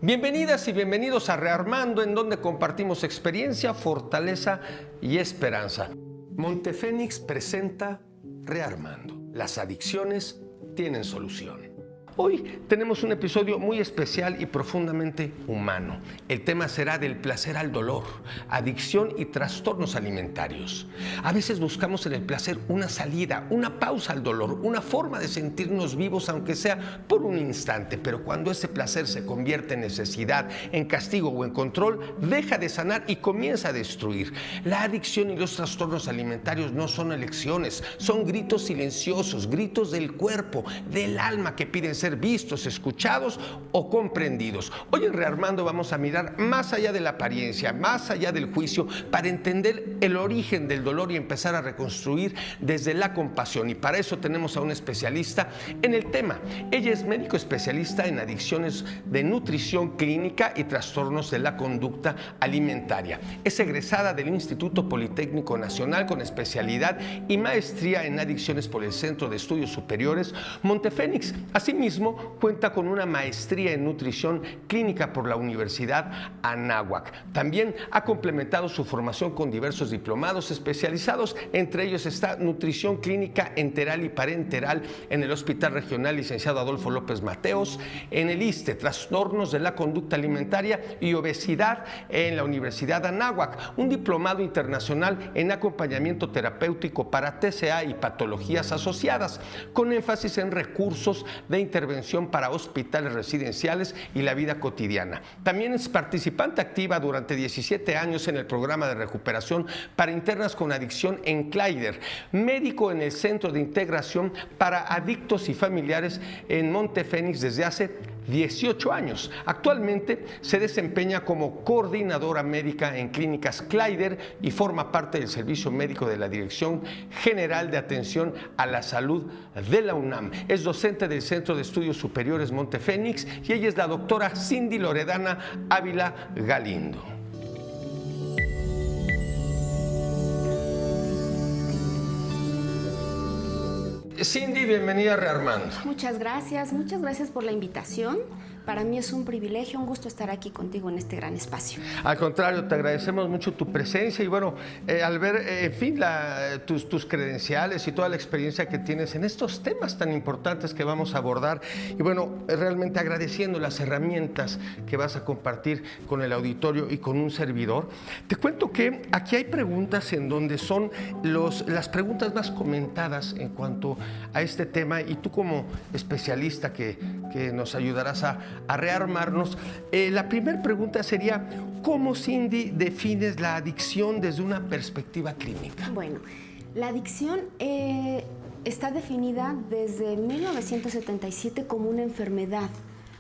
Bienvenidas y bienvenidos a Rearmando, en donde compartimos experiencia, fortaleza y esperanza. Montefénix presenta Rearmando. Las adicciones tienen solución. Hoy tenemos un episodio muy especial y profundamente humano. El tema será del placer al dolor, adicción y trastornos alimentarios. A veces buscamos en el placer una salida, una pausa al dolor, una forma de sentirnos vivos, aunque sea por un instante. Pero cuando ese placer se convierte en necesidad, en castigo o en control, deja de sanar y comienza a destruir. La adicción y los trastornos alimentarios no son elecciones, son gritos silenciosos, gritos del cuerpo, del alma que piden ser vistos, escuchados o comprendidos. Hoy en Rearmando vamos a mirar más allá de la apariencia, más allá del juicio, para entender el origen del dolor y empezar a reconstruir desde la compasión. Y para eso tenemos a un especialista en el tema. Ella es médico especialista en adicciones de nutrición clínica y trastornos de la conducta alimentaria. Es egresada del Instituto Politécnico Nacional con especialidad y maestría en adicciones por el Centro de Estudios Superiores Montefénix. Asimismo, cuenta con una maestría en nutrición clínica por la Universidad Anáhuac. También ha complementado su formación con diversos diplomados especializados. Entre ellos está nutrición clínica enteral y parenteral en el Hospital Regional Licenciado Adolfo López Mateos, en el ISSSTE, trastornos de la conducta alimentaria y obesidad en la Universidad Anáhuac. Un diplomado internacional en acompañamiento terapéutico para TCA y patologías asociadas, con énfasis en recursos de intervención para hospitales residenciales y la vida cotidiana. También es participante activa durante 17 años en el programa de recuperación para internas con adicción en Clyder, médico en el Centro de Integración para Adictos y Familiares en Montefénix desde hace 18 años. Actualmente se desempeña como coordinadora médica en Clínicas Clyder y forma parte del servicio médico de la Dirección General de Atención a la Salud de la UNAM. Es docente del Centro de Estudios Superiores Montefénix y ella es la doctora Cindy Loredana Ávila Galindo. Cindy, bienvenida a Rearmando. Muchas gracias por la invitación. Para mí es un privilegio, un gusto estar aquí contigo en este gran espacio. Al contrario, te agradecemos mucho tu presencia y bueno, al ver, en fin, tus credenciales y toda la experiencia que tienes en estos temas tan importantes que vamos a abordar y bueno, realmente agradeciendo las herramientas que vas a compartir con el auditorio y con un servidor. Te cuento que aquí hay preguntas en donde son las preguntas más comentadas en cuanto a este tema y tú como especialista que nos ayudarás a rearmarnos. La primera pregunta sería, ¿cómo, Cindy, defines la adicción desde una perspectiva clínica? Bueno, la adicción está definida desde 1977 como una enfermedad.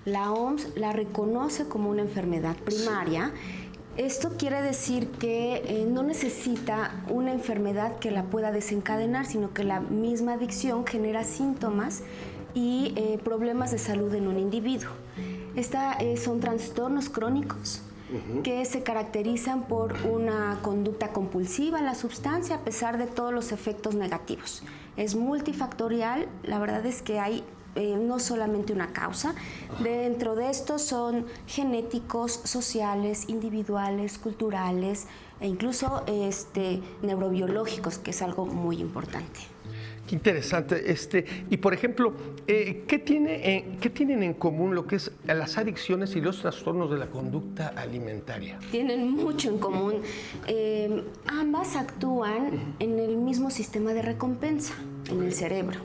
La OMS la reconoce como una enfermedad primaria. Esto quiere decir que no necesita una enfermedad que la pueda desencadenar, sino que la misma adicción genera síntomas y problemas de salud en un individuo. Son trastornos crónicos que se caracterizan por una conducta compulsiva a la sustancia a pesar de todos los efectos negativos. Es multifactorial, la verdad es que hay no solamente una causa. Dentro de estos son genéticos, sociales, individuales, culturales e incluso neurobiológicos, que es algo muy importante. Qué interesante. Y por ejemplo, ¿qué tienen en común lo que es las adicciones y los trastornos de la conducta alimentaria? Tienen mucho en común. Ambas actúan en el mismo sistema de recompensa, en el cerebro.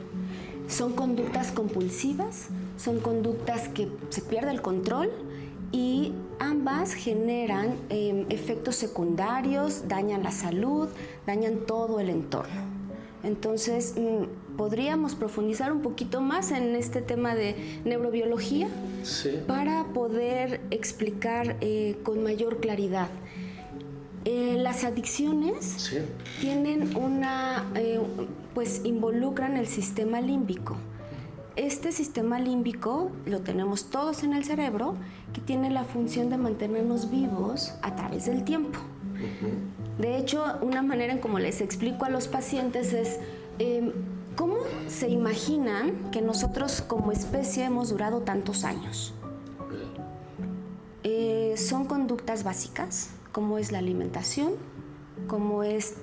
Son conductas compulsivas, son conductas que se pierde el control y ambas generan efectos secundarios, dañan la salud, dañan todo el entorno. Entonces, ¿podríamos profundizar un poquito más en este tema de neurobiología? Sí. Para poder explicar con mayor claridad. Las adicciones tienen involucran el sistema límbico. Este sistema límbico lo tenemos todos en el cerebro, que tiene la función de mantenernos vivos a través del tiempo. De hecho, una manera en cómo les explico a los pacientes es ¿cómo se imaginan que nosotros como especie hemos durado tantos años? son conductas básicas, como es la alimentación, como es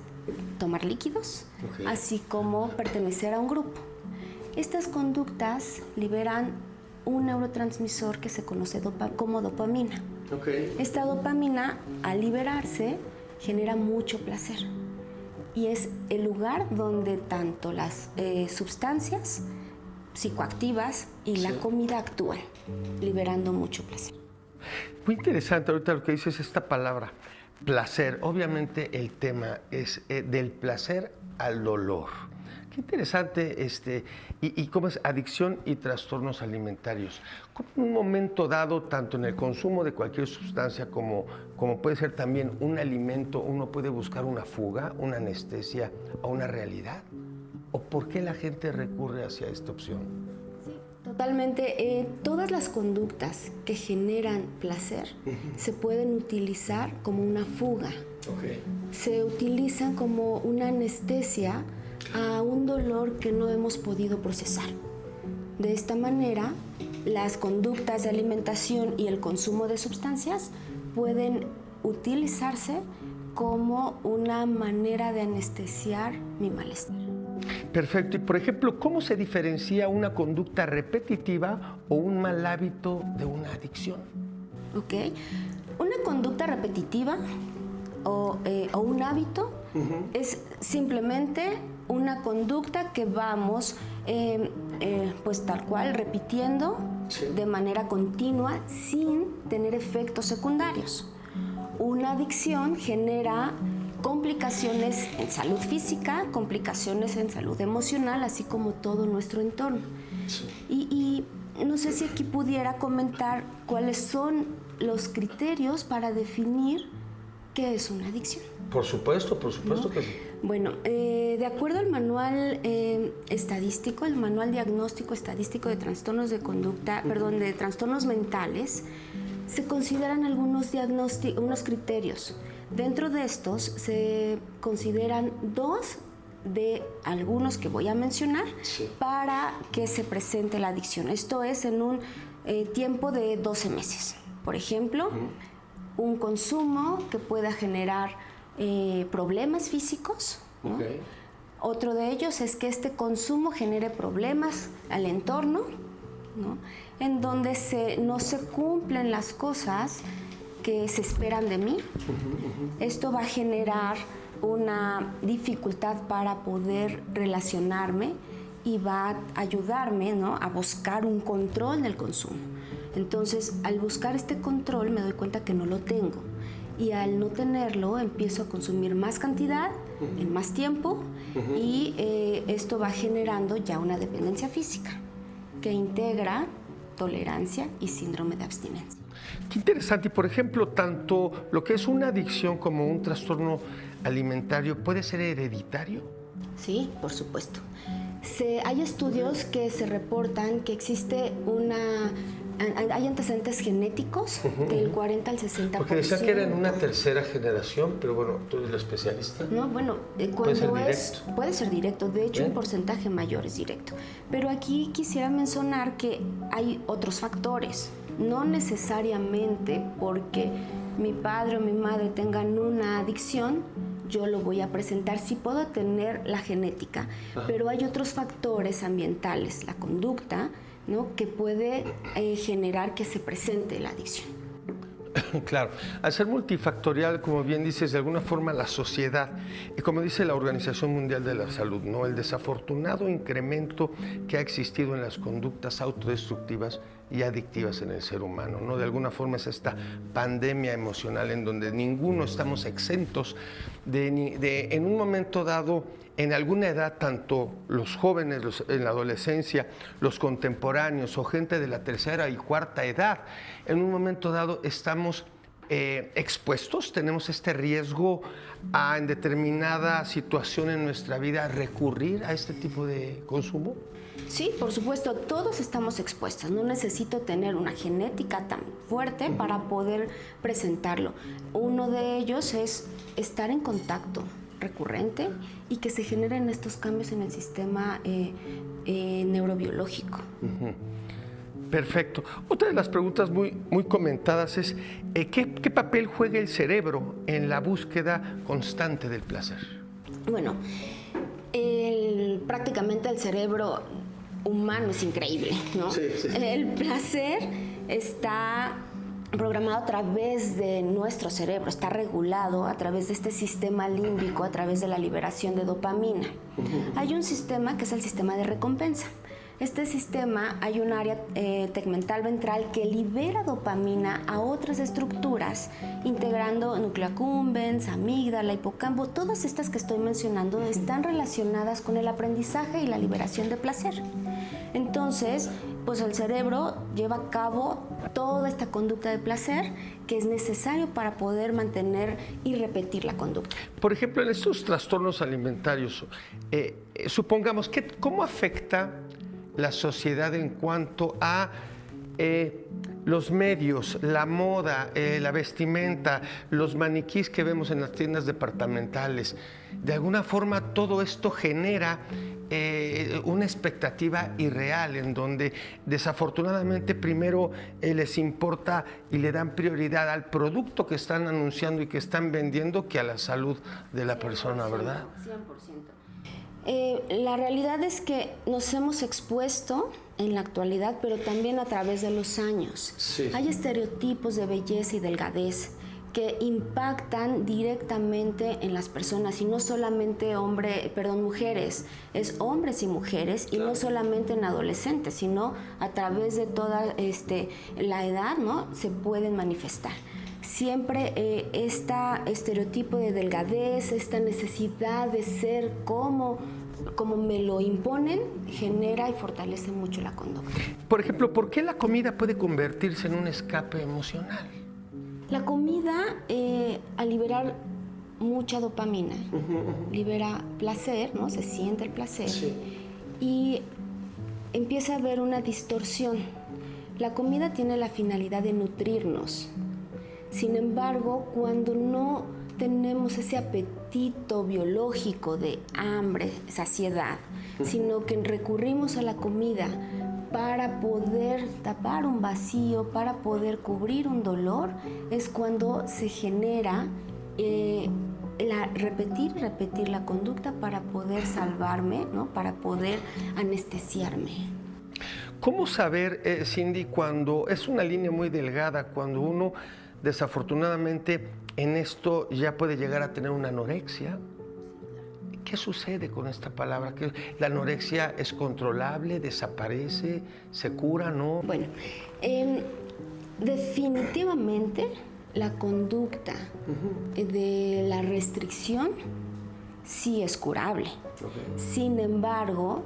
tomar líquidos, así como pertenecer a un grupo. Estas conductas liberan un neurotransmisor que se conoce como dopamina. Esta dopamina, al liberarse, genera mucho placer. Y es el lugar donde tanto las sustancias psicoactivas y la comida actúan, liberando mucho placer. Muy interesante ahorita lo que dices, esta palabra, placer. Obviamente el tema es del placer al dolor. Qué interesante, y cómo es adicción y trastornos alimentarios. ¿Cómo en un momento dado, tanto en el consumo de cualquier sustancia como puede ser también un alimento, uno puede buscar una fuga, una anestesia a una realidad? ¿O por qué la gente recurre hacia esta opción? Sí, totalmente. Todas las conductas que generan placer se pueden utilizar como una fuga. Se utilizan como una anestesia a un dolor que no hemos podido procesar. De esta manera, las conductas de alimentación y el consumo de sustancias pueden utilizarse como una manera de anestesiar mi malestar. Perfecto. Y por ejemplo, ¿cómo se diferencia una conducta repetitiva o un mal hábito de una adicción? Una conducta repetitiva o un hábito es simplemente una conducta que vamos pues tal cual repitiendo de manera continua sin tener efectos secundarios. Una adicción genera complicaciones en salud física, complicaciones en salud emocional, así como todo nuestro entorno. Y no sé si aquí pudiera comentar cuáles son los criterios para definir qué es una adicción. Por supuesto que sí. Bueno, de acuerdo al manual estadístico, el manual diagnóstico estadístico de trastornos de conducta, de trastornos mentales, se consideran unos criterios. Dentro de estos se consideran dos de algunos que voy a mencionar para que se presente la adicción. Esto es en un tiempo de 12 meses. Por ejemplo, un consumo que pueda generar problemas físicos, ¿no? Otro de ellos es que este consumo genere problemas al entorno, ¿no? En donde no se cumplen las cosas que se esperan de mí. Esto va a generar una dificultad para poder relacionarme y va a ayudarme, ¿no?, a buscar un control del consumo. Entonces, al buscar este control me doy cuenta que no lo tengo. Y al no tenerlo, empiezo a consumir más cantidad, en más tiempo, y esto va generando ya una dependencia física que integra tolerancia y síndrome de abstinencia. Qué interesante. Y por ejemplo, tanto lo que es una adicción como un trastorno alimentario, ¿puede ser hereditario? Sí, por supuesto. Hay estudios que se reportan que existe hay antecedentes genéticos del 40 al 60%. Porque decía que era en una tercera generación, pero bueno, tú eres la especialista. No, bueno, puede ser directo. Puede ser directo, de hecho un porcentaje mayor es directo. Pero aquí quisiera mencionar que hay otros factores, no necesariamente porque mi padre o mi madre tengan una adicción, yo lo voy a presentar. Sí puedo tener la genética, pero hay otros factores ambientales, la conducta, ¿no?, que puede generar que se presente la adicción. Claro, al ser multifactorial, como bien dices, de alguna forma la sociedad, y como dice la Organización Mundial de la Salud, ¿no?, el desafortunado incremento que ha existido en las conductas autodestructivas y adictivas en el ser humano, ¿no? De alguna forma es esta pandemia emocional en donde ninguno estamos exentos de en un momento dado, en alguna edad, tanto los jóvenes en la adolescencia, los contemporáneos o gente de la tercera y cuarta edad, en un momento dado estamos expuestos, tenemos este riesgo en determinada situación en nuestra vida recurrir a este tipo de consumo. Sí, por supuesto, todos estamos expuestos. No necesito tener una genética tan fuerte para poder presentarlo. Uno de ellos es estar en contacto recurrente y que se generen estos cambios en el sistema neurobiológico. Perfecto. Otra de las preguntas muy comentadas es, ¿qué papel juega el cerebro en la búsqueda constante del placer? Bueno, prácticamente el cerebro humano es increíble, ¿no? Sí. El placer está programado a través de nuestro cerebro, está regulado a través de este sistema límbico, a través de la liberación de dopamina. Hay un sistema que es el sistema de recompensa. Este sistema, hay un área tegmental ventral que libera dopamina a otras estructuras, integrando núcleo accumbens, amígdala, hipocampo. Todas estas que estoy mencionando están relacionadas con el aprendizaje y la liberación de placer. Entonces, pues el cerebro lleva a cabo toda esta conducta de placer que es necesario para poder mantener y repetir la conducta. Por ejemplo, en estos trastornos alimentarios, supongamos, ¿cómo afecta la sociedad en cuanto a los medios, la moda, la vestimenta, los maniquís que vemos en las tiendas departamentales? De alguna forma todo esto genera una expectativa irreal en donde desafortunadamente primero les importa y le dan prioridad al producto que están anunciando y que están vendiendo que a la salud de la persona, ¿verdad? 100%. La realidad es que nos hemos expuesto en la actualidad, pero también a través de los años. Sí. Hay estereotipos de belleza y delgadez que impactan directamente en las personas, y no solamente mujeres, es hombres y mujeres, y no solamente en adolescentes, sino a través de toda la edad, ¿no? Se pueden manifestar. Siempre este estereotipo de delgadez, esta necesidad de ser como me lo imponen, genera y fortalece mucho la conducta. Por ejemplo, ¿por qué la comida puede convertirse en un escape emocional? La comida, al liberar mucha dopamina, libera placer, ¿no? Se siente el placer. Sí. Y empieza a haber una distorsión. La comida tiene la finalidad de nutrirnos. Sin embargo, cuando no tenemos ese apetito biológico de hambre, saciedad, sino que recurrimos a la comida para poder tapar un vacío, para poder cubrir un dolor, es cuando se genera repetir la conducta para poder salvarme, ¿no? Para poder anestesiarme. ¿Cómo saber, Cindy, cuando es una línea muy delgada, cuando uno desafortunadamente en esto ya puede llegar a tener una anorexia? ¿Qué sucede con esta palabra? ¿Que la anorexia es controlable, desaparece, se cura, no? Bueno, definitivamente la conducta de la restricción sí es curable. Okay. Sin embargo,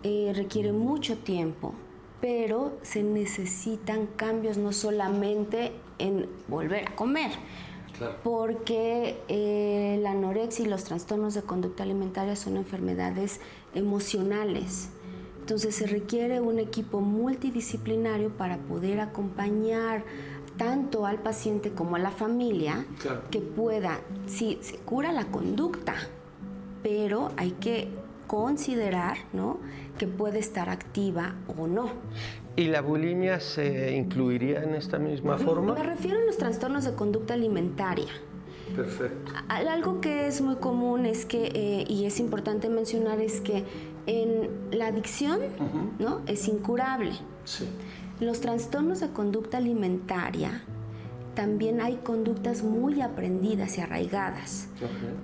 requiere mucho tiempo, pero se necesitan cambios no solamente en volver a comer. Claro. Porque la anorexia y los trastornos de conducta alimentaria son enfermedades emocionales. Entonces se requiere un equipo multidisciplinario para poder acompañar tanto al paciente como a la familia. Claro. Que pueda, sí, se cura la conducta, pero hay que considerar, ¿no?, que puede estar activa o no. ¿Y la bulimia se incluiría en esta misma forma? Me refiero a los trastornos de conducta alimentaria. Perfecto. Algo que es muy común es que, y es importante mencionar, es que en la adicción, ¿no?, es incurable. Sí. Los trastornos de conducta alimentaria también hay conductas muy aprendidas y arraigadas,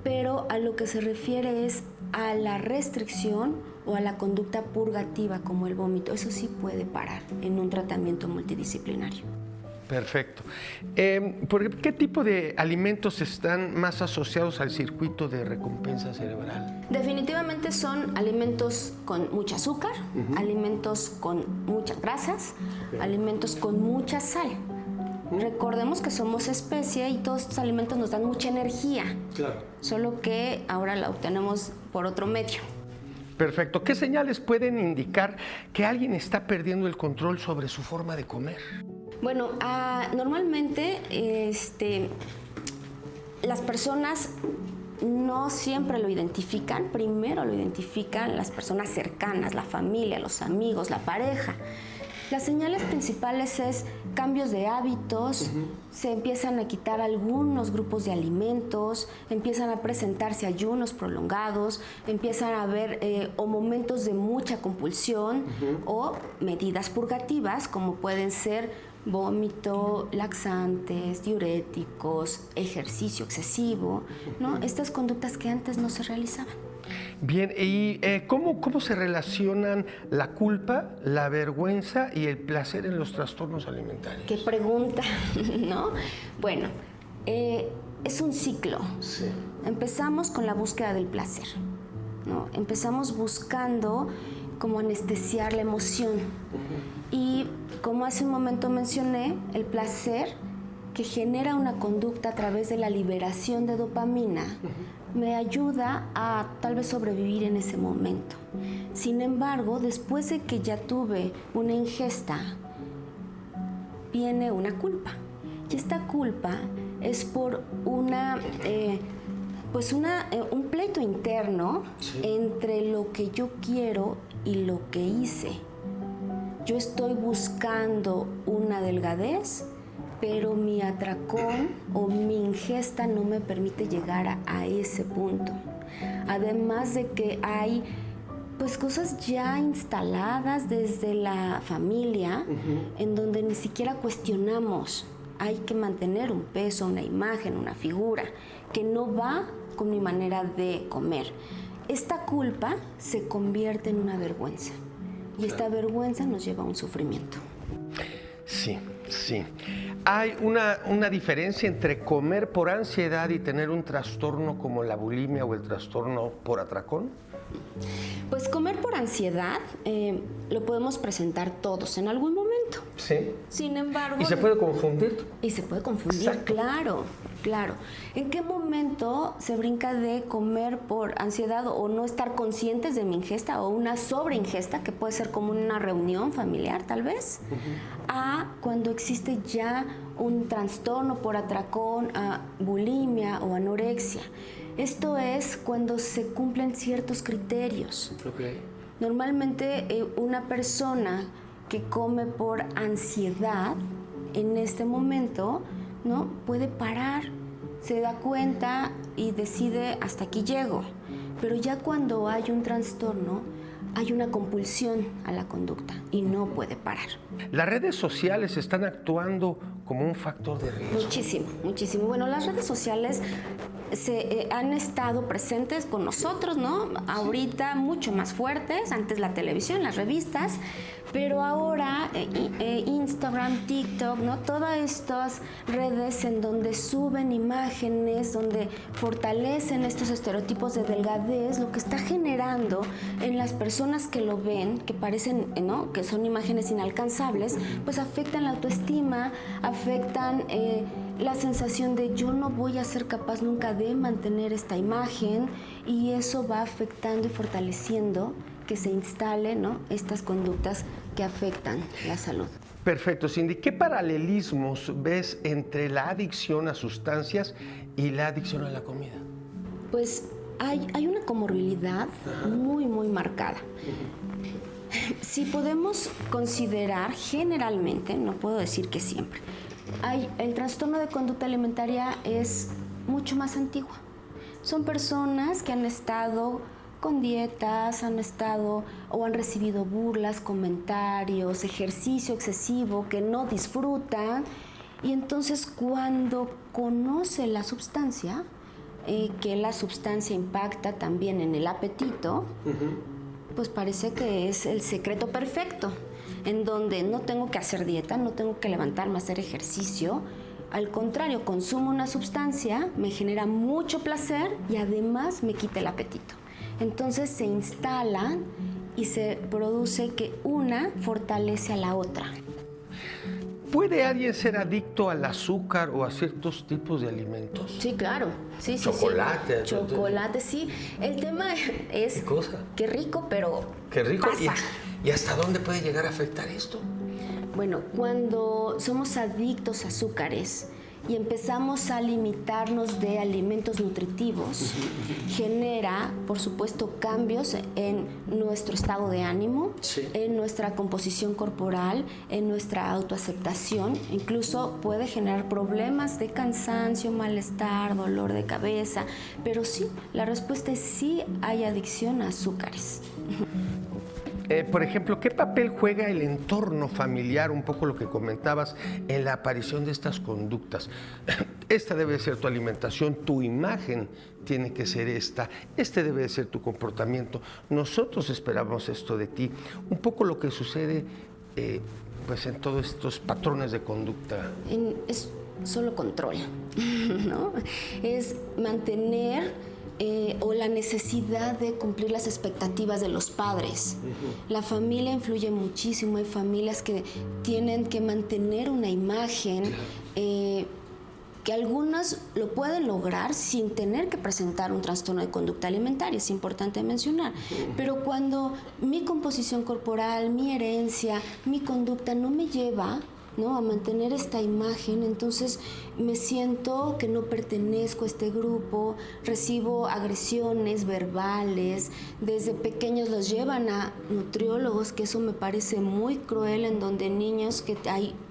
pero a lo que se refiere es a la restricción o a la conducta purgativa como el vómito. Eso sí puede parar en un tratamiento multidisciplinario. Perfecto. ¿Qué tipo de alimentos están más asociados al circuito de recompensa cerebral? Definitivamente son alimentos con mucho azúcar, alimentos con muchas grasas, alimentos con mucha sal. Recordemos que somos especie y todos estos alimentos nos dan mucha energía. Claro. Solo que ahora la obtenemos por otro medio. Perfecto. ¿Qué señales pueden indicar que alguien está perdiendo el control sobre su forma de comer? Bueno, normalmente las personas no siempre lo identifican. Primero lo identifican las personas cercanas, la familia, los amigos, la pareja. Las señales principales es cambios de hábitos, se empiezan a quitar algunos grupos de alimentos, empiezan a presentarse ayunos prolongados, empiezan a haber o momentos de mucha compulsión o medidas purgativas como pueden ser vómito, laxantes, diuréticos, ejercicio excesivo, ¿no? Estas conductas que antes no se realizaban. Bien, ¿y cómo se relacionan la culpa, la vergüenza y el placer en los trastornos alimentarios? ¿Qué pregunta? ¿No? Bueno, es un ciclo. Sí. Empezamos con la búsqueda del placer, ¿no? Empezamos buscando como anestesiar la emoción. Y como hace un momento mencioné, el placer que genera una conducta a través de la liberación de dopamina me ayuda a tal vez sobrevivir en ese momento. Sin embargo, después de que ya tuve una ingesta, viene una culpa. Y esta culpa es por un pleito interno entre lo que yo quiero y lo que hice. Yo estoy buscando una delgadez, pero mi atracón o mi ingesta no me permite llegar a ese punto. Además de que hay pues cosas ya instaladas desde la familia en donde ni siquiera cuestionamos. Hay que mantener un peso, una imagen, una figura que no va con mi manera de comer. Esta culpa se convierte en una vergüenza y esta vergüenza nos lleva a un sufrimiento. Sí. ¿Hay una diferencia entre comer por ansiedad y tener un trastorno como la bulimia o el trastorno por atracón? Pues comer por ansiedad lo podemos presentar todos en algún momento. Sí. Sin embargo... ¿Y se puede confundir? Y se puede confundir, Exacto. claro. ¿En qué momento se brinca de comer por ansiedad o no estar conscientes de mi ingesta o una sobreingesta, que puede ser como una reunión familiar tal vez, a cuando existe ya un trastorno por atracón, a bulimia o anorexia? Esto es cuando se cumplen ciertos criterios. Okay. Normalmente una persona que come por ansiedad en este momento, ¿no?, puede parar, se da cuenta y decide hasta aquí llego. Pero ya cuando hay un trastorno, hay una compulsión a la conducta y no puede parar. ¿Las redes sociales están actuando como un factor de riesgo? Muchísimo. Bueno, las redes sociales han estado presentes con nosotros, ¿no? Ahorita mucho más fuertes, antes la televisión, las revistas, pero ahora Instagram, TikTok, ¿no? Todas estas redes en donde suben imágenes, donde fortalecen estos estereotipos de delgadez, lo que está generando en las personas que lo ven, que parecen, ¿no?, que son imágenes inalcanzables, pues afectan la autoestima, afectan la sensación de yo no voy a ser capaz nunca de mantener esta imagen, y eso va afectando y fortaleciendo que se instalen, ¿no?, estas conductas que afectan la salud. Perfecto, Cindy. ¿Qué paralelismos ves entre la adicción a sustancias y la adicción a la comida? Pues hay una comorbilidad muy marcada. Si podemos considerar generalmente, no puedo decir que siempre, el trastorno de conducta alimentaria es mucho más antiguo. Son personas que han estado con dietas, han estado o han recibido burlas, comentarios, ejercicio excesivo que no disfrutan, y entonces cuando conoce la sustancia, que la sustancia impacta también en el apetito, pues parece que es el secreto perfecto, en donde no tengo que hacer dieta, no tengo que levantarme a hacer ejercicio. Al contrario, consumo una sustancia, me genera mucho placer y además me quita el apetito. Entonces se instalan y se produce que una fortalece a la otra. ¿Puede alguien ser adicto al azúcar o a ciertos tipos de alimentos? Sí, claro. Sí. Chocolate. Chocolate, sí. El tema es... ¿Qué cosa? Qué rico, pero Qué rico. pasa. ¿Y hasta dónde puede llegar a afectar esto? Bueno, cuando somos adictos a azúcares y empezamos a limitarnos de alimentos nutritivos, genera, por supuesto, cambios en nuestro estado de ánimo, en nuestra composición corporal, en nuestra autoaceptación, incluso puede generar problemas de cansancio, malestar, dolor de cabeza, pero sí, la respuesta es sí hay adicción a azúcares. Por ejemplo, ¿qué papel juega el entorno familiar, un poco lo que comentabas, en la aparición de estas conductas? Esta debe ser tu alimentación, tu imagen tiene que ser esta, este debe ser tu comportamiento. Nosotros esperamos esto de ti. Un poco lo que sucede pues en todos estos patrones de conducta. Es solo control, ¿no? Es mantener o la necesidad de cumplir las expectativas de los padres. La familia influye muchísimo, hay familias que tienen que mantener una imagen que algunas lo pueden lograr sin tener que presentar un trastorno de conducta alimentaria, es importante mencionar. Pero cuando mi composición corporal, mi herencia, mi conducta no me lleva, ¿no?, a mantener esta imagen, entonces me siento que no pertenezco a este grupo, recibo agresiones verbales, desde pequeños los llevan a nutriólogos, que eso me parece muy cruel, en donde niños que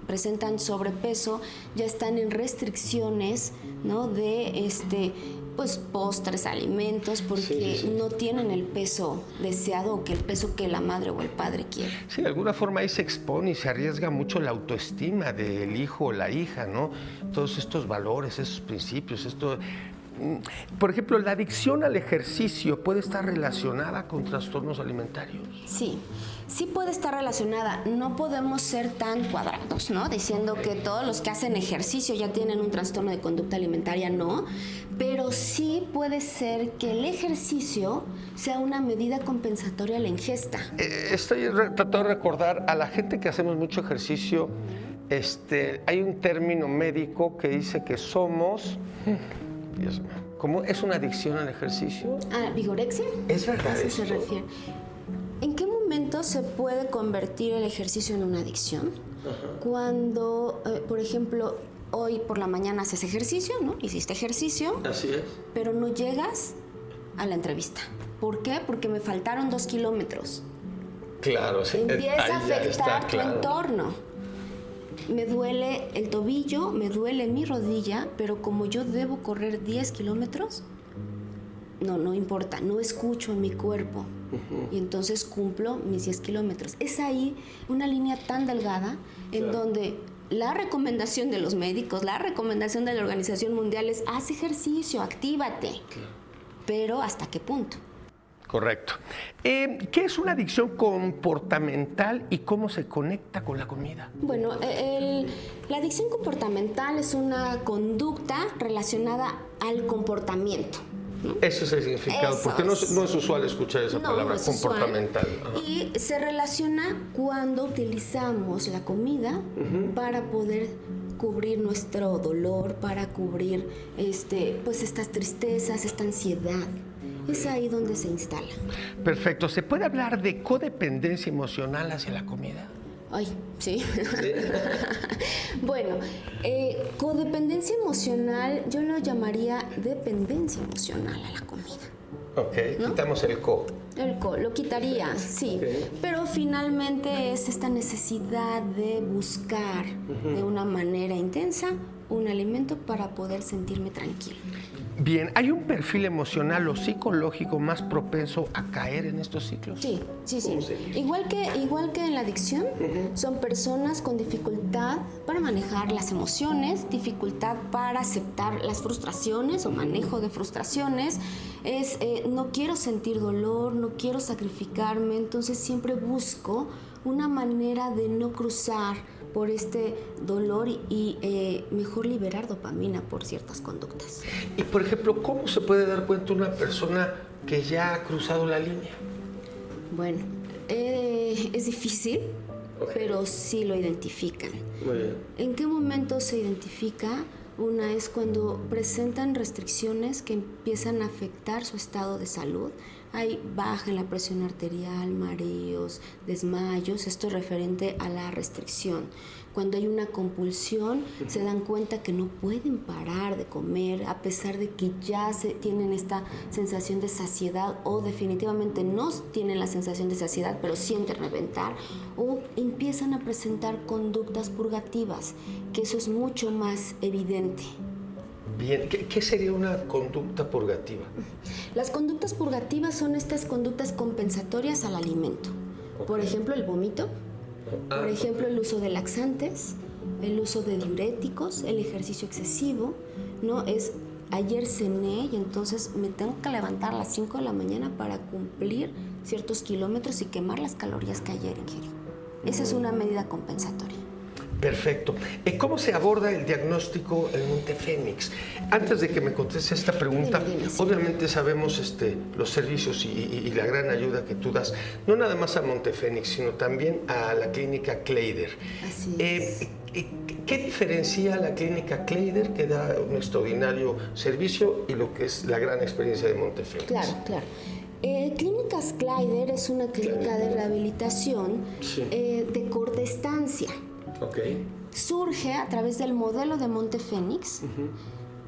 presentan sobrepeso ya están en restricciones, ¿no?, de pues postres, alimentos, porque no tienen el peso deseado o que el peso que la madre o el padre quiere. Sí, de alguna forma ahí se expone y se arriesga mucho la autoestima del hijo o la hija, ¿no? Todos estos valores, esos principios, esto... Por ejemplo, ¿la adicción al ejercicio puede estar relacionada con trastornos alimentarios? Sí, sí puede estar relacionada. No podemos ser tan cuadrados, ¿no?, diciendo que todos los que hacen ejercicio ya tienen un trastorno de conducta alimentaria, no. Pero sí puede ser que el ejercicio sea una medida compensatoria a la ingesta. Estoy tratando de recordar a la gente que hacemos mucho ejercicio. Hay un término médico que dice que somos... Dios mío, ¿cómo es una adicción al ejercicio? ¿Vigorexia? ¿Es verdad ¿A eso esto? se refiere? ¿En qué momento se puede convertir el ejercicio en una adicción? Cuando, por ejemplo, hoy por la mañana haces ejercicio, ¿no? Hiciste ejercicio. Así es. Pero no llegas a la entrevista. ¿Por qué? Porque me faltaron 2 kilómetros. Claro, sí. Empieza a afectar tu entorno. Me duele el tobillo, me duele mi rodilla, pero como yo debo correr 10 kilómetros, no importa, no escucho en mi cuerpo. Y entonces cumplo mis 10 kilómetros. Es ahí una línea tan delgada en donde la recomendación de los médicos, la recomendación de la Organización Mundial es: haz ejercicio, actívate. Pero ¿hasta qué punto? Correcto. ¿Qué es una adicción comportamental y cómo se conecta con la comida? Bueno, la adicción comportamental es una conducta relacionada al comportamiento, ¿no? Ese es el significado, porque no es usual escuchar esa palabra, no es comportamental. Y se relaciona cuando utilizamos la comida para poder cubrir nuestro dolor, para cubrir pues estas tristezas, esta ansiedad. Es ahí donde se instala. Perfecto. ¿Se puede hablar de codependencia emocional hacia la comida? Ay, sí. Bueno, codependencia emocional yo lo llamaría dependencia emocional a la comida. Ok, ¿no? Quitamos el co. El co, lo quitaría, sí. Okay. Pero finalmente es esta necesidad de buscar de una manera intensa un alimento para poder sentirme tranquilo. Bien, ¿hay un perfil emocional o psicológico más propenso a caer en estos ciclos? Sí. Igual que en la adicción, son personas con dificultad para manejar las emociones, dificultad para aceptar las frustraciones o manejo de frustraciones. No quiero sentir dolor, no quiero sacrificarme, entonces siempre busco una manera de no cruzar por este dolor y mejor liberar dopamina por ciertas conductas. Y, por ejemplo, ¿cómo se puede dar cuenta una persona que ya ha cruzado la línea? Bueno, es difícil, pero sí lo identifican. Muy bien. ¿En qué momento se identifica? Una es cuando presentan restricciones que empiezan a afectar su estado de salud. Hay baja en la presión arterial, mareos, desmayos, esto es referente a la restricción. Cuando hay una compulsión, se dan cuenta que no pueden parar de comer a pesar de que ya tienen esta sensación de saciedad o definitivamente no tienen la sensación de saciedad, pero sienten reventar, o empiezan a presentar conductas purgativas, que eso es mucho más evidente. Bien, ¿qué sería una conducta purgativa? Las conductas purgativas son estas conductas compensatorias al alimento. Okay. Por ejemplo, el vómito. Por ejemplo, el uso de laxantes, el uso de diuréticos, el ejercicio excesivo, ¿no? Ayer cené y entonces me tengo que levantar a las 5 de la mañana para cumplir ciertos kilómetros y quemar las calorías que ayer ingerí. Esa es una medida compensatoria. Perfecto. ¿Cómo se aborda el diagnóstico en Montefénix? Antes de que me conteste esta pregunta, obviamente sabemos los servicios y la gran ayuda que tú das, no nada más a Montefénix, sino también a la clínica Kleider. Así es. ¿Qué diferencia la clínica Kleider, que da un extraordinario servicio, y lo que es la gran experiencia de Montefénix? Claro. Clínicas Kleider es una clínica de rehabilitación de corta estancia. Okay. Surge a través del modelo de Montefénix,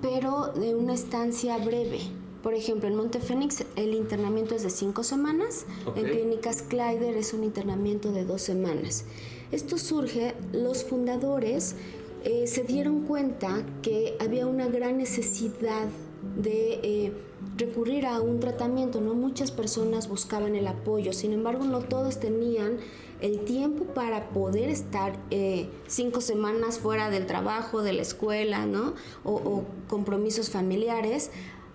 pero de una estancia breve. Por ejemplo, en Montefénix el internamiento es de 5 semanas, en Clínicas Kleider es un internamiento de 2 semanas. Esto surge, los fundadores se dieron cuenta que había una gran necesidad de recurrir a un tratamiento, ¿no? Muchas personas buscaban el apoyo, sin embargo no todos tenían el tiempo para poder estar 5 semanas fuera del trabajo, de la escuela, ¿no? o compromisos familiares,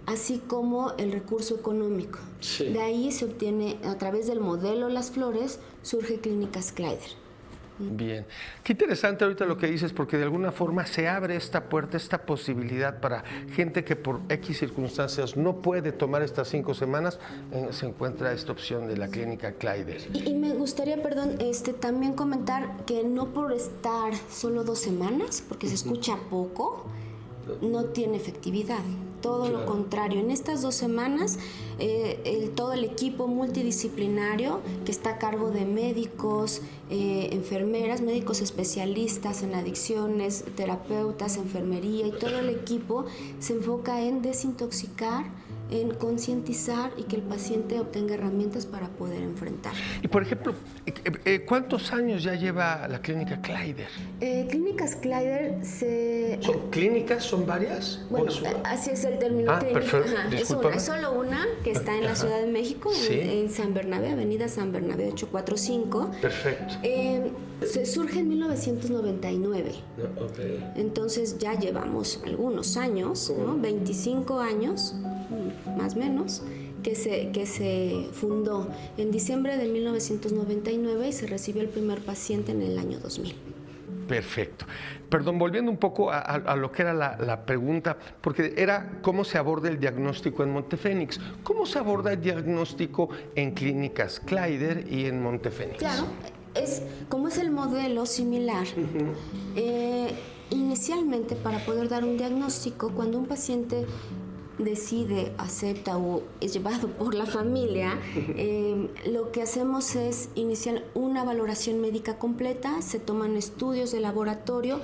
así como el recurso económico. Sí. De ahí se obtiene, a través del modelo Las Flores, surge Clínicas Kleider. Bien. Qué interesante ahorita lo que dices, porque de alguna forma se abre esta puerta, esta posibilidad para gente que por X circunstancias no puede tomar estas 5 semanas, se encuentra esta opción de la clínica Kleider. Y me gustaría, también comentar que no por estar solo 2 semanas, porque se escucha poco, no tiene efectividad. Todo lo contrario, en estas 2 semanas todo el equipo multidisciplinario que está a cargo de médicos, enfermeras, médicos especialistas en adicciones, terapeutas, enfermería, y todo el equipo se enfoca en desintoxicar, en concientizar y que el paciente obtenga herramientas para poder enfrentar. Y por ejemplo, ¿cuántos años ya lleva la clínica Kleider? Clínicas Kleider ¿Son clínicas? ¿Son varias? Bueno, así es el término clínico. Perfecto. Es solo una que está en la Ciudad de México, en San Bernabé, Avenida San Bernabé 845. Perfecto. Se surge en 1999. Entonces ya llevamos algunos años, ¿no? 25 años, más o menos, que se fundó en diciembre de 1999 y se recibió el primer paciente en el año 2000. Perfecto. Perdón, volviendo un poco a lo que era la pregunta, porque era cómo se aborda el diagnóstico en Montefénix. ¿Cómo se aborda el diagnóstico en Clínicas Kleider y en Montefénix? Claro, como es el modelo similar. Inicialmente, para poder dar un diagnóstico, cuando un paciente decide, acepta o es llevado por la familia, lo que hacemos es iniciar una valoración médica completa, se toman estudios de laboratorio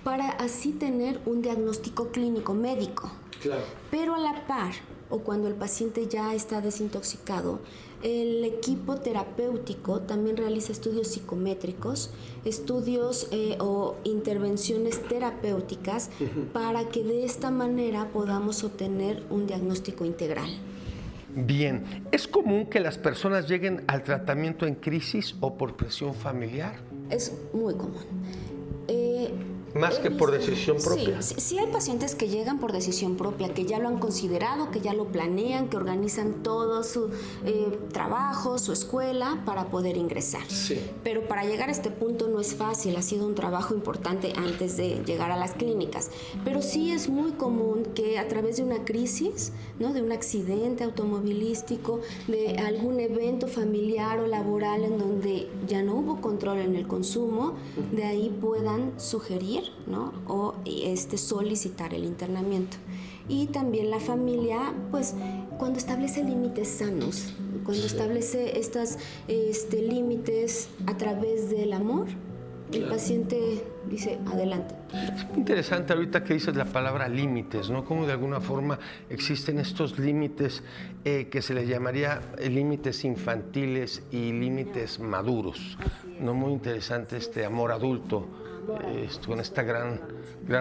para así tener un diagnóstico clínico médico. Claro. Pero a la par, o cuando el paciente ya está desintoxicado, el equipo terapéutico también realiza estudios psicométricos, estudios o intervenciones terapéuticas para que de esta manera podamos obtener un diagnóstico integral. Bien, ¿es común que las personas lleguen al tratamiento en crisis o por presión familiar? Es muy común. Más que por decisión propia. Sí, hay pacientes que llegan por decisión propia, que ya lo han considerado, que ya lo planean, que organizan todo su trabajo, su escuela para poder ingresar. Sí. Pero para llegar a este punto no es fácil, ha sido un trabajo importante antes de llegar a las clínicas. Pero sí es muy común que a través de una crisis, ¿no? De un accidente automovilístico, de algún evento familiar o laboral en donde ya no hubo control en el consumo, de ahí puedan sugerir, ¿no? O solicitar el internamiento. Y también la familia, pues, cuando establece límites sanos, cuando establece estos límites a través del amor, El paciente dice, adelante. Es muy interesante ahorita que dices la palabra límites, ¿no? Cómo de alguna forma existen estos límites que se les llamaría límites infantiles y límites maduros. ¿No? Muy interesante este amor adulto, con esta gran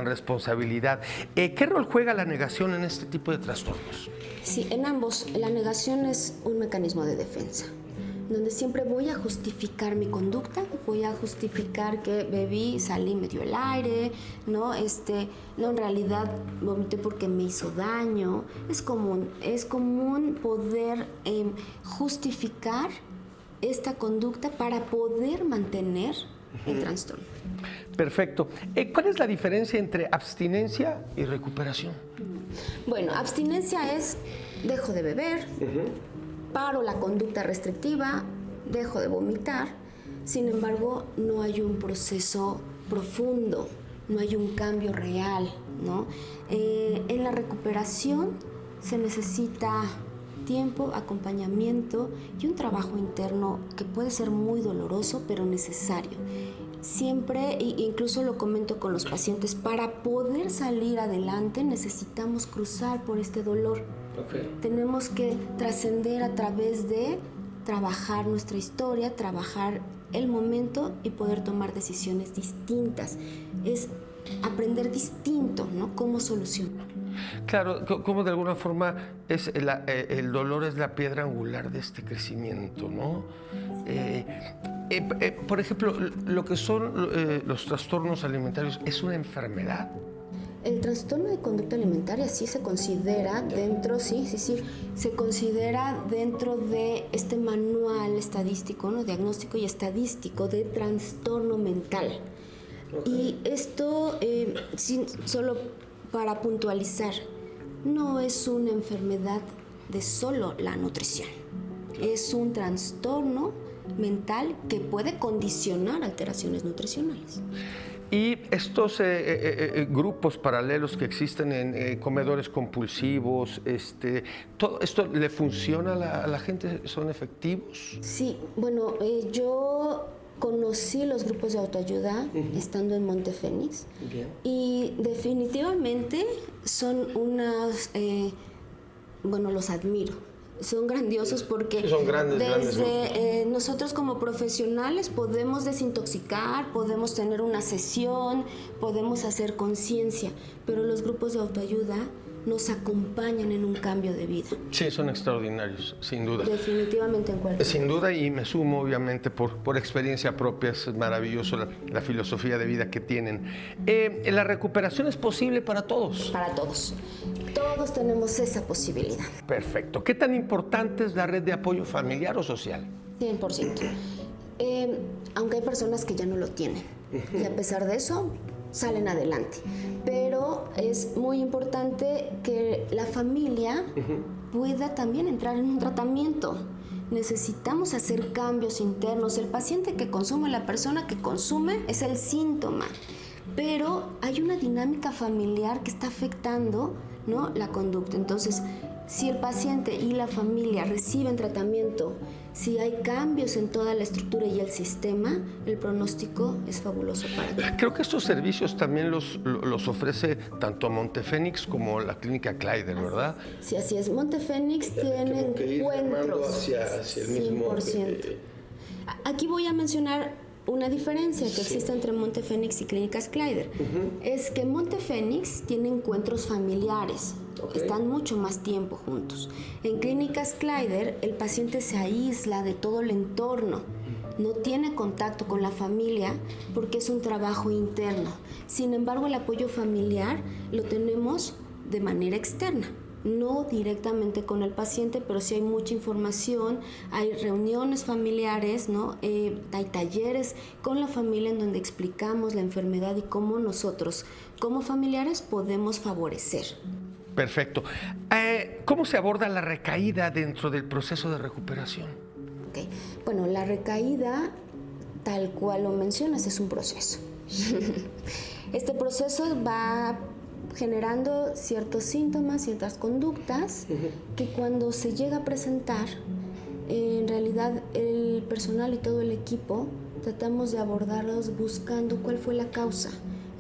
responsabilidad. ¿Qué rol juega la negación en este tipo de trastornos? Sí, en ambos. La negación es un mecanismo de defensa, donde siempre voy a justificar mi conducta, voy a justificar que bebí, salí, me dio el aire, no, en realidad vomité porque me hizo daño. Es común poder justificar esta conducta para poder mantener el trastorno. Perfecto. ¿Cuál es la diferencia entre abstinencia y recuperación? Bueno, abstinencia es dejo de beber, paro la conducta restrictiva, dejo de vomitar. Sin embargo, no hay un proceso profundo, no hay un cambio real, ¿no? En la recuperación se necesita tiempo, acompañamiento y un trabajo interno que puede ser muy doloroso, pero necesario. Siempre, incluso lo comento con los pacientes, para poder salir adelante necesitamos cruzar por este dolor. Okay. Tenemos que trascender a través de trabajar nuestra historia, trabajar el momento y poder tomar decisiones distintas. Es aprender distinto, ¿no? Cómo solucionar. Claro, como de alguna forma el dolor es la piedra angular de este crecimiento, ¿no? Por ejemplo, lo que son los trastornos alimentarios, ¿es una enfermedad? El trastorno de conducta alimentaria sí se considera dentro, se considera dentro de este manual estadístico, ¿no? Diagnóstico y estadístico de trastorno mental. Okay. Y esto, solo para puntualizar, no es una enfermedad de solo la nutrición. Es un trastorno mental que puede condicionar alteraciones nutricionales. Y estos grupos paralelos que existen en comedores compulsivos, ¿todo esto le funciona a la gente? ¿Son efectivos? Sí, bueno, yo conocí los grupos de autoayuda estando en Montefénix. Bien. Y definitivamente son los admiro. Son grandiosos porque sí, son grandes. Nosotros como profesionales podemos desintoxicar, podemos tener una sesión, podemos hacer conciencia, pero los grupos de autoayuda nos acompañan en un cambio de vida. Sí, son extraordinarios, sin duda. Definitivamente en cualquier. Sin duda, y me sumo obviamente por experiencia propia, es maravilloso la filosofía de vida que tienen. ¿La recuperación es posible para todos? Para todos. Todos tenemos esa posibilidad. Perfecto. ¿Qué tan importante es la red de apoyo familiar o social? 100%. Aunque hay personas que ya no lo tienen. Y a pesar de eso, salen adelante. Pero es muy importante que la familia pueda también entrar en un tratamiento. Necesitamos hacer cambios internos. El paciente que consume, la persona que consume, es el síntoma. Pero hay una dinámica familiar que está afectando, ¿no?, la conducta. Entonces, si el paciente y la familia reciben tratamiento, si hay cambios en toda la estructura y el sistema, el pronóstico es fabuloso para ti. Creo que estos servicios también los ofrece tanto Montefénix como la clínica Kleider, ¿verdad? Sí, así es. Montefénix tiene encuentros hacia el mismo 100%. Aquí voy a mencionar una diferencia que existe entre Montefénix y Clínicas Kleider. Es que Montefénix tiene encuentros familiares. Okay. Están mucho más tiempo juntos. En Clínicas Kleider, el paciente se aísla de todo el entorno. No tiene contacto con la familia porque es un trabajo interno. Sin embargo, el apoyo familiar lo tenemos de manera externa. No directamente con el paciente, pero sí hay mucha información, hay reuniones familiares, ¿no? Hay talleres con la familia en donde explicamos la enfermedad y cómo nosotros, como familiares, podemos favorecer. Perfecto. ¿Cómo se aborda la recaída dentro del proceso de recuperación? Okay. Bueno, la recaída, tal cual lo mencionas, es un proceso. Este proceso va generando ciertos síntomas, ciertas conductas que cuando se llega a presentar, en realidad el personal y todo el equipo tratamos de abordarlos buscando cuál fue la causa.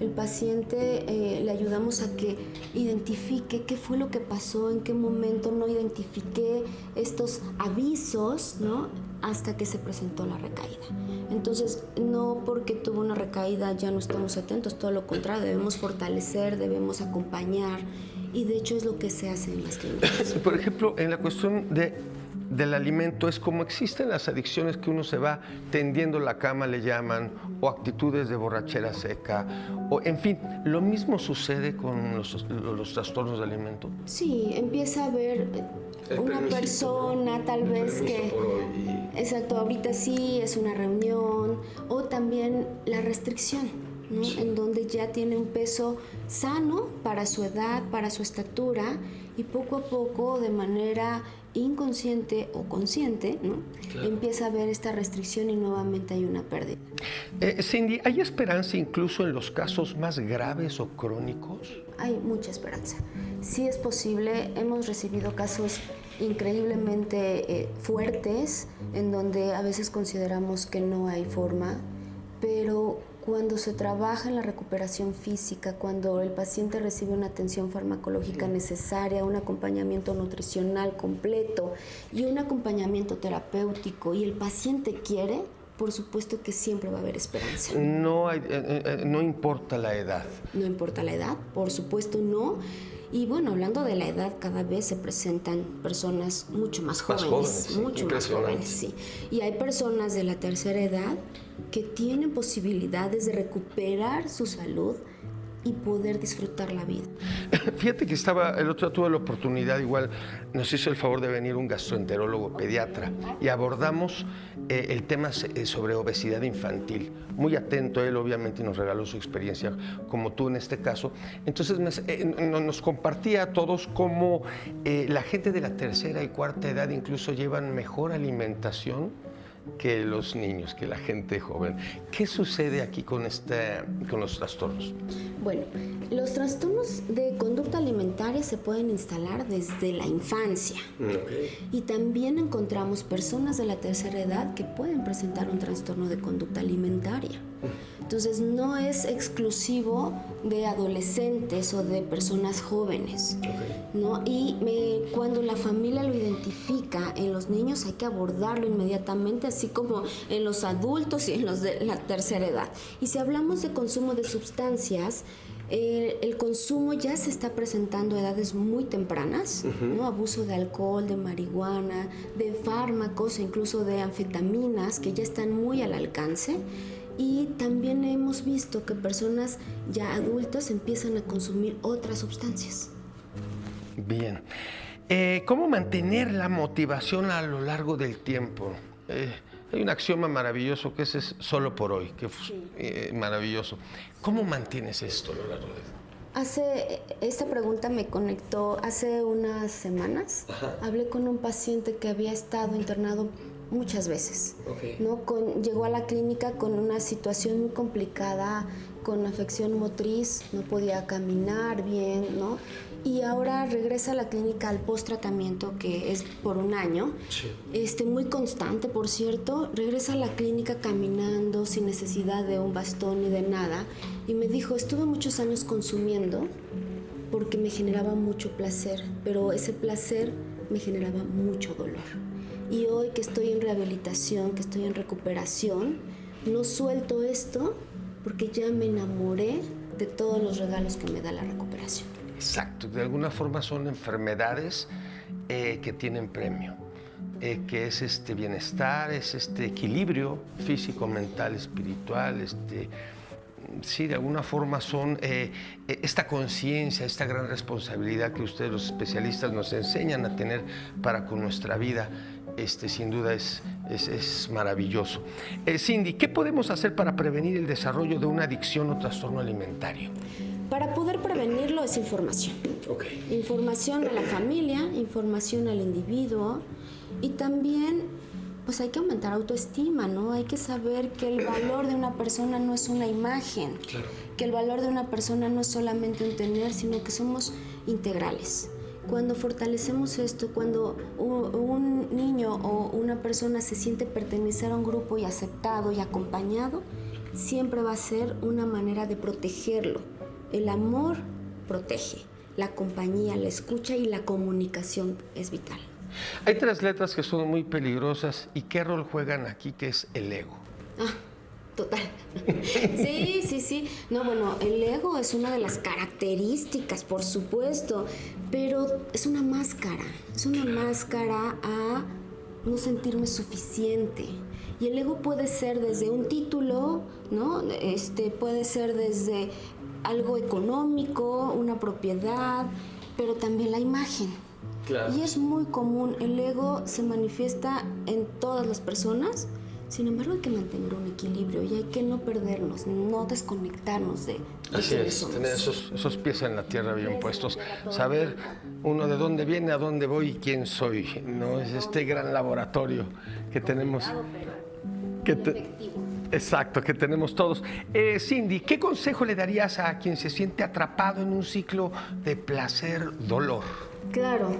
El paciente le ayudamos a que identifique qué fue lo que pasó, en qué momento no identifiqué estos avisos, ¿no? Hasta que se presentó la recaída. Entonces, no porque tuvo una recaída ya no estamos atentos, todo lo contrario, debemos fortalecer, debemos acompañar, y de hecho es lo que se hace en las clínicas. Por ejemplo, en la cuestión del alimento, es como existen las adicciones que uno se va tendiendo la cama, le llaman, o actitudes de borrachera seca, o en fin, lo mismo sucede con los trastornos de alimento. Sí, empieza a haber una persona tal vez que... Exacto, ahorita sí es una reunión, o también la restricción, ¿no? Sí. En donde ya tiene un peso sano para su edad, para su estatura, y poco a poco, de manera inconsciente o consciente, ¿no? Claro. Empieza a haber esta restricción y nuevamente hay una pérdida. Cindy, ¿hay esperanza incluso en los casos más graves o crónicos? Hay mucha esperanza. Sí es posible. Hemos recibido casos increíblemente fuertes, en donde a veces consideramos que no hay forma, pero cuando se trabaja en la recuperación física, cuando el paciente recibe una atención farmacológica necesaria, un acompañamiento nutricional completo y un acompañamiento terapéutico, y el paciente quiere, por supuesto que siempre va a haber esperanza. No importa la edad. No importa la edad, por supuesto no. Y bueno, hablando de la edad, cada vez se presentan personas mucho más jóvenes, mucho más jóvenes, sí. Y hay personas de la tercera edad que tienen posibilidades de recuperar su salud y poder disfrutar la vida. Fíjate que el otro día tuve la oportunidad, igual nos hizo el favor de venir un gastroenterólogo pediatra y abordamos el tema sobre obesidad infantil. Muy atento él, obviamente, y nos regaló su experiencia, como tú en este caso. Entonces nos compartía a todos cómo la gente de la tercera y cuarta edad incluso llevan mejor alimentación que los niños, que la gente joven. ¿Qué sucede aquí con los trastornos? Bueno, los trastornos de conducta alimentaria se pueden instalar desde la infancia. Okay. Y también encontramos personas de la tercera edad que pueden presentar un trastorno de conducta alimentaria. Entonces, no es exclusivo de adolescentes o de personas jóvenes, ¿no? Y cuando la familia lo identifica en los niños, hay que abordarlo inmediatamente, así como en los adultos y en los de la tercera edad. Y si hablamos de consumo de sustancias, el consumo ya se está presentando a edades muy tempranas, ¿no? Abuso de alcohol, de marihuana, de fármacos, incluso de anfetaminas, que ya están muy al alcance. Y también hemos visto que personas ya adultas empiezan a consumir otras sustancias. Bien. ¿Cómo mantener la motivación a lo largo del tiempo? Hay un axioma maravilloso que es solo por hoy, que es maravilloso. ¿Cómo mantienes esto a lo largo del Esta pregunta me conectó hace unas semanas. Ajá. Hablé con un paciente que había estado internado muchas veces, ¿no? Llegó a la clínica con una situación muy complicada, con afección motriz, no podía caminar bien, ¿no? Y ahora regresa a la clínica al post-tratamiento, que es por un año, sí. Muy constante, por cierto. Regresa a la clínica caminando, sin necesidad de un bastón ni de nada, y me dijo, estuve muchos años consumiendo porque me generaba mucho placer, pero ese placer me generaba mucho dolor. Y hoy que estoy en rehabilitación, que estoy en recuperación, no suelto esto porque ya me enamoré de todos los regalos que me da la recuperación. Exacto, de alguna forma son enfermedades que tienen premio, que es bienestar, es equilibrio físico, mental, espiritual, sí, de alguna forma son esta conciencia, esta gran responsabilidad que ustedes, los especialistas, nos enseñan a tener para con nuestra vida. Sin duda es maravilloso. Cindy, ¿qué podemos hacer para prevenir el desarrollo de una adicción o trastorno alimentario? Para poder prevenirlo es información. Okay. Información a la familia, información al individuo, y también pues hay que aumentar autoestima, ¿no? Hay que saber que el valor de una persona no es una imagen, claro. Que el valor de una persona no es solamente un tener, sino que somos integrales, Cuando fortalecemos esto, cuando un niño o una persona se siente pertenecer a un grupo y aceptado y acompañado, siempre va a ser una manera de protegerlo. El amor protege, la compañía, la escucha y la comunicación es vital. Hay 3 letras que son muy peligrosas. ¿Y qué rol juegan aquí, que es el ego? Total. Sí. No, bueno, el ego es una de las características, por supuesto, pero es una máscara a no sentirme suficiente. Y el ego puede ser desde un título, ¿no? Puede ser desde algo económico, una propiedad, pero también la imagen. Claro. Y es muy común, el ego se manifiesta en todas las personas. Sin embargo, hay que mantener un equilibrio y hay que no perdernos, no desconectarnos de quiénes somos. Tener esos pies en la tierra bien puestos, saber uno de dónde viene, a dónde voy y quién soy. No es este gran laboratorio que tenemos. Exacto, que tenemos todos. Cindy, ¿qué consejo le darías a quien se siente atrapado en un ciclo de placer-dolor? Claro.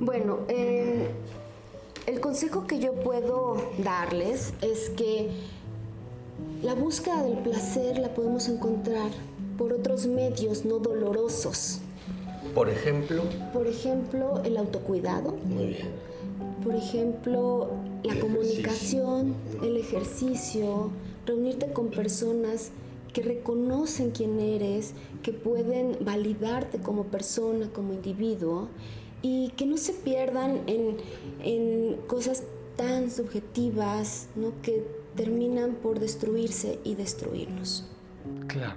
Bueno, el consejo que yo puedo darles es que la búsqueda del placer la podemos encontrar por otros medios no dolorosos. ¿Por ejemplo? Por ejemplo, el autocuidado. Muy bien. Por ejemplo, la comunicación, el ejercicio, reunirte con personas que reconocen quién eres, que pueden validarte como persona, como individuo, y que no se pierdan en cosas tan subjetivas, ¿no? Que terminan por destruirse y destruirnos. Claro.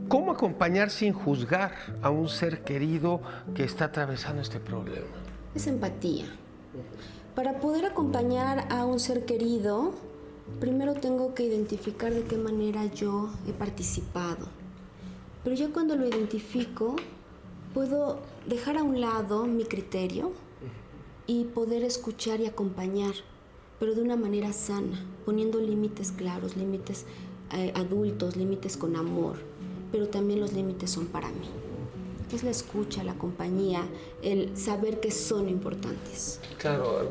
¿Cómo acompañar sin juzgar a un ser querido que está atravesando este problema? Es empatía. Para poder acompañar a un ser querido, primero tengo que identificar de qué manera yo he participado. Pero ya cuando lo identifico, puedo dejar a un lado mi criterio y poder escuchar y acompañar, pero de una manera sana, poniendo límites claros, límites adultos, límites con amor, pero también los límites son para mí. Es la escucha, la compañía, el saber que son importantes. Claro,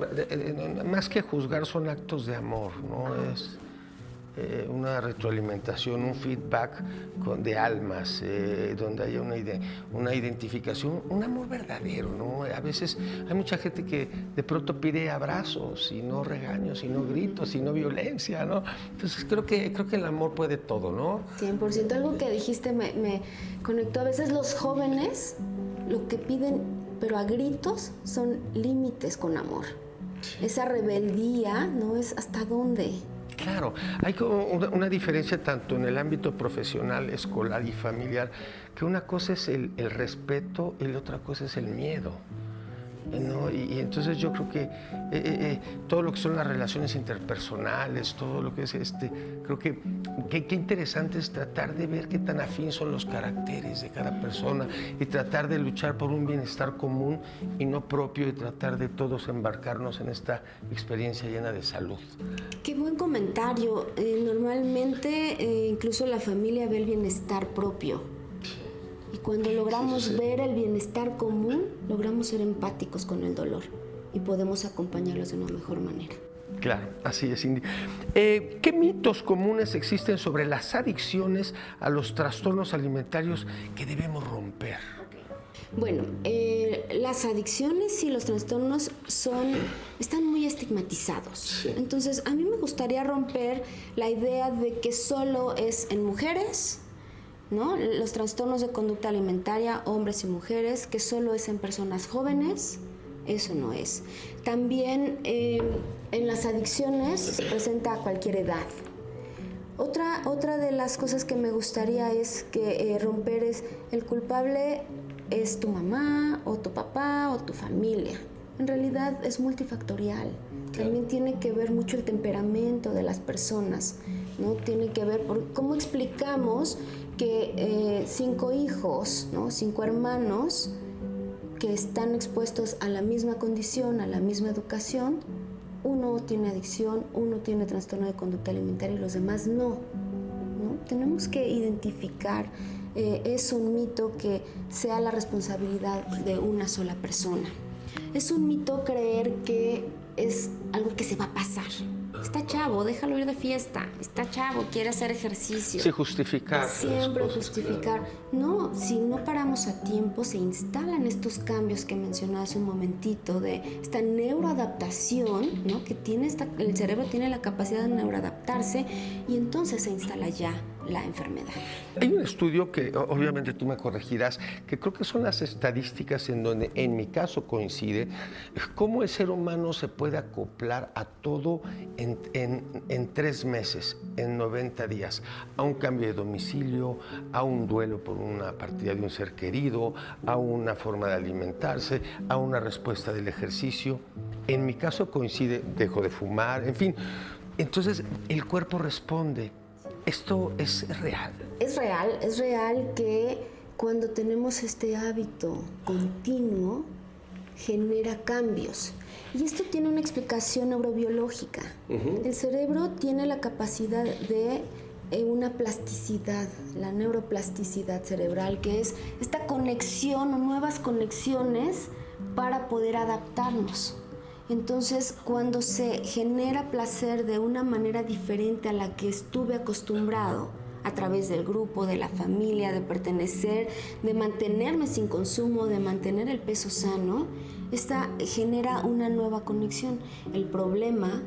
más que juzgar son actos de amor, ¿no? Es una retroalimentación, un feedback de almas, donde haya una identificación, un amor verdadero, ¿no? A veces hay mucha gente que de pronto pide abrazos y no regaños, y no gritos, y no violencia, ¿no? Entonces creo que el amor puede todo, ¿no? 100%. Algo que dijiste me conectó. A veces los jóvenes lo que piden, pero a gritos, son límites con amor. Esa rebeldía, ¿no? Es hasta dónde. Claro, hay como una diferencia tanto en el ámbito profesional, escolar y familiar, que una cosa es el respeto y la otra cosa es el miedo, ¿no? Y entonces yo creo que todo lo que son las relaciones interpersonales, todo lo que es creo que qué interesante es tratar de ver qué tan afín son los caracteres de cada persona y tratar de luchar por un bienestar común y no propio, y tratar de todos embarcarnos en esta experiencia llena de salud. Qué buen comentario. Normalmente incluso la familia ve el bienestar propio. Y cuando logramos ver el bienestar común, logramos ser empáticos con el dolor y podemos acompañarlos de una mejor manera. Claro, así es, Cindy. ¿Qué mitos comunes existen sobre las adicciones a los trastornos alimentarios que debemos romper? Bueno, las adicciones y los trastornos están muy estigmatizados. Sí. Entonces, a mí me gustaría romper la idea de que solo es en mujeres, ¿no? Los trastornos de conducta alimentaria, hombres y mujeres, que solo es en personas jóvenes. Eso no es. También en las adicciones se presenta a cualquier edad. Otra de las cosas que me gustaría es que romper es el culpable es tu mamá o tu papá o tu familia. En realidad es multifactorial. También tiene que ver mucho el temperamento de las personas, ¿no? Tiene que ver por cómo explicamos que 5 hijos, ¿no? 5 hermanos que están expuestos a la misma condición, a la misma educación, uno tiene adicción, uno tiene trastorno de conducta alimentaria y los demás no. Tenemos que identificar es un mito que sea la responsabilidad de una sola persona. Es un mito creer que es algo que se va a pasar. Está chavo, déjalo ir de fiesta. Está chavo, quiere hacer ejercicio. Sí, justificar. Siempre justificar. No, si no paramos a tiempo, se instalan estos cambios que mencionaba hace un momentito, de esta neuroadaptación, ¿no? Que tiene el cerebro tiene la capacidad de neuroadaptarse y entonces se instala ya la enfermedad. Hay un estudio que obviamente tú me corregirás, que creo que son las estadísticas en donde en mi caso coincide cómo el ser humano se puede acoplar a todo en 3 meses, en 90 días, a un cambio de domicilio, a un duelo por una partida de un ser querido, a una forma de alimentarse, a una respuesta del ejercicio. En mi caso coincide, dejo de fumar, en fin. Entonces el cuerpo responde. ¿Esto es real? Es real que cuando tenemos este hábito continuo genera cambios. Y esto tiene una explicación neurobiológica. El cerebro tiene la capacidad de una plasticidad, la neuroplasticidad cerebral, que es esta conexión o nuevas conexiones para poder adaptarnos. Entonces, cuando se genera placer de una manera diferente a la que estuve acostumbrado, a través del grupo, de la familia, de pertenecer, de mantenerme sin consumo, de mantener el peso sano, esta genera una nueva conexión. El problema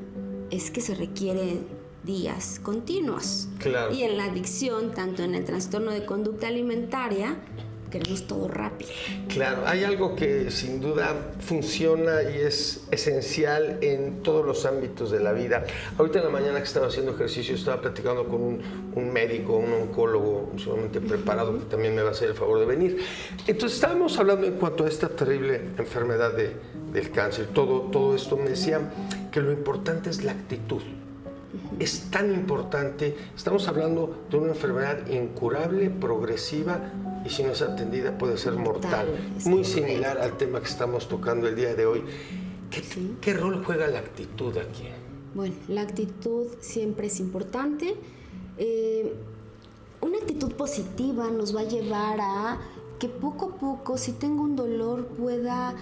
es que se requiere días continuos. Claro. Y en la adicción, tanto en el trastorno de conducta alimentaria, queremos todo rápido. Claro, hay algo que sin duda funciona y es esencial en todos los ámbitos de la vida. Ahorita en la mañana que estaba haciendo ejercicio estaba platicando con un médico, un oncólogo sumamente preparado que también me va a hacer el favor de venir. Entonces estábamos hablando en cuanto a esta terrible enfermedad del cáncer. Todo esto me decía que lo importante es la actitud. Es tan importante, estamos hablando de una enfermedad incurable, progresiva, y si no es atendida puede ser mortal. Muy similar al tema que estamos tocando el día de hoy. ¿Qué rol juega la actitud aquí? Bueno, la actitud siempre es importante. Una actitud positiva nos va a llevar a que poco a poco, si tengo un dolor, pueda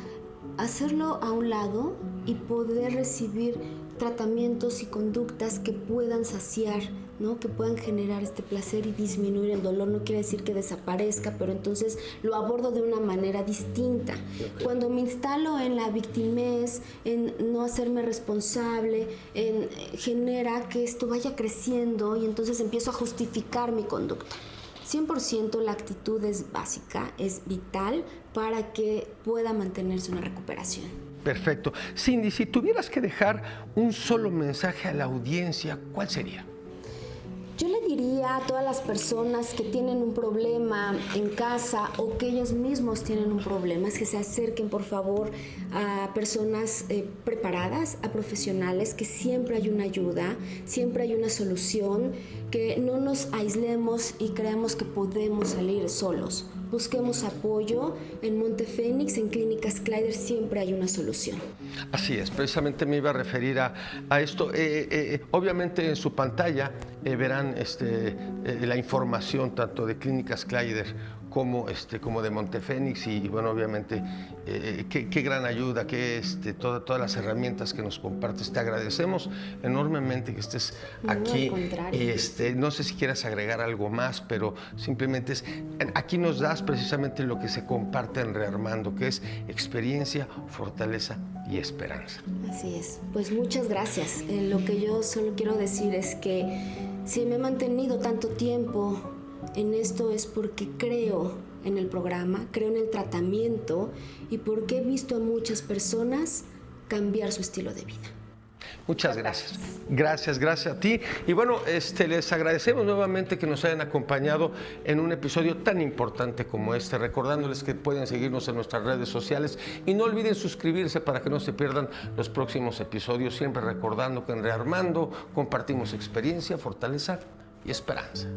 hacerlo a un lado y poder recibir tratamientos y conductas que puedan saciar, ¿no? Que puedan generar este placer y disminuir el dolor. No quiere decir que desaparezca, pero entonces lo abordo de una manera distinta. Okay. Cuando me instalo en la victimez, en no hacerme responsable, genera que esto vaya creciendo y entonces empiezo a justificar mi conducta. 100% la actitud es básica, es vital para que pueda mantenerse una recuperación. Perfecto. Cindy, si tuvieras que dejar un solo mensaje a la audiencia, ¿cuál sería? Yo le diría a todas las personas que tienen un problema en casa o que ellos mismos tienen un problema, es que se acerquen por favor a personas preparadas, a profesionales, que siempre hay una ayuda, siempre hay una solución, que no nos aislemos y creamos que podemos salir solos. Busquemos apoyo. En Montefénix, en Clínicas Kleider, siempre hay una solución. Así es, precisamente me iba a referir a esto. Obviamente en su pantalla verán la información tanto de Clínicas Kleider como de Montefénix y bueno, obviamente qué gran ayuda, todas las herramientas que nos compartes. Te agradecemos enormemente que estés aquí. Y no sé si quieras agregar algo más, pero simplemente aquí nos das precisamente lo que se comparte en Rearmando, que es experiencia, fortaleza y esperanza. Así es. Pues muchas gracias. Lo que yo solo quiero decir es que si me he mantenido tanto tiempo en esto es porque creo en el programa, creo en el tratamiento y porque he visto a muchas personas cambiar su estilo de vida. Muchas gracias. Gracias a ti. Y bueno, les agradecemos nuevamente que nos hayan acompañado en un episodio tan importante como este, recordándoles que pueden seguirnos en nuestras redes sociales y no olviden suscribirse para que no se pierdan los próximos episodios, siempre recordando que en Rearmando compartimos experiencia, fortaleza y esperanza.